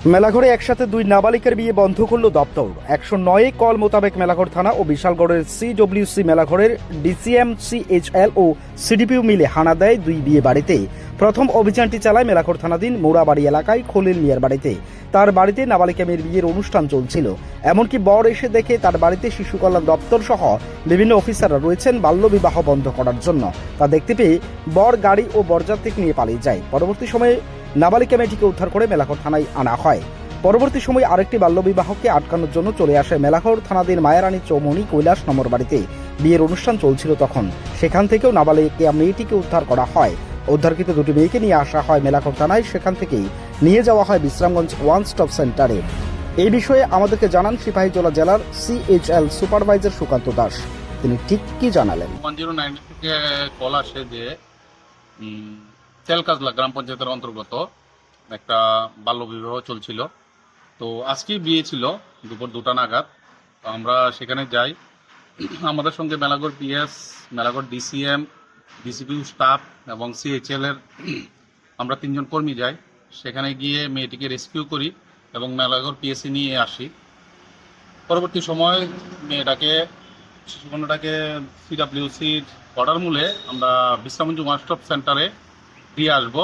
মেলাঘরে একসাথে দুই নাবালিকার বিয়ে বন্ধ করল দপ্তর। 109 কল মোতাবেক মেলাঘর থানা ও বিশালগড়ের সিডব্লিউসি মেলাঘরের ডিসিএম, সিএইচএল ও সিডিপিও মিলে হানা দেয় দুই বিয়ে বাড়িতে। প্রথম অভিযানটি চালায় মেলাঘর থানাধীন মোড়াবাড়ি এলাকায় খলিল মিয়ার বাড়িতে। তার বাড়িতে নাবালিকা মেয়ের বিয়ের অনুষ্ঠান চলছিল। এমনকি বর এসে দেখে তার বাড়িতে শিশু কল্যাণ দপ্তর সহ বিভিন্ন অফিসাররা রয়েছেন বাল্যবিবাহ বন্ধ করার জন্য। তা দেখতে পেয়ে বর গাড়ি ও বরযাত্রী নিয়ে পালিয়ে যায়। পরবর্তী সময়ে নাবালিকা মেয়েটিকে উদ্ধার করে মেলাঘর থানায় আনা হয়। পরবর্তী সময় আরেকটি বাল্যবিবাহকে আটকানোর জন্য চলে আসে মেলাঘর থানাধীন মায়ারানী চৌমনি কৈলাস নম্বর বাড়িতে। বিয়ের অনুষ্ঠান চলছিল তখন। সেখান থেকেও নাবালিকা মেয়েটিকে উদ্ধার করা হয়। উদ্ধারকৃত দুটি মেয়েকে নিয়ে আসা হয় মেলাঘর থানায়। সেখান থেকেই নিয়ে যাওয়া হয় বিশ্রামগঞ্জ ওয়ান স্টপ সেন্টারে। এই বিষয়ে আমাদেরকে জানান সিপাহীজলা জেলার সিএইচএল সুপারভাইজার সুকান্ত দাস। তিনি ঠিক কি জানালেন? 1090 থেকে কল আসে যে তেলকাজলা গ্রাম পঞ্চায়েতের অন্তর্গত একটা বাল্যবিবাহ চলছিল। তো আজকেই বিয়ে ছিল দুপুর 2টা নাগাদ। তো আমরা সেখানে যাই। আমাদের সঙ্গে Melaghar PS, Melaghar DCM, DCP staff এবং সিএইচএল এর আমরা 3 জন কর্মী যাই। সেখানে গিয়ে মেয়েটিকে রেস্কিউ করি এবং মেলাঘর পিএসি নিয়ে আসি। পরবর্তী সময় শিশুকন্যাটাকে সিডব্লিউসির অর্ডার মূলে আমরা বিশ্রামগঞ্জ ওয়ান স্টপ সেন্টারে দিয়ে আসবো।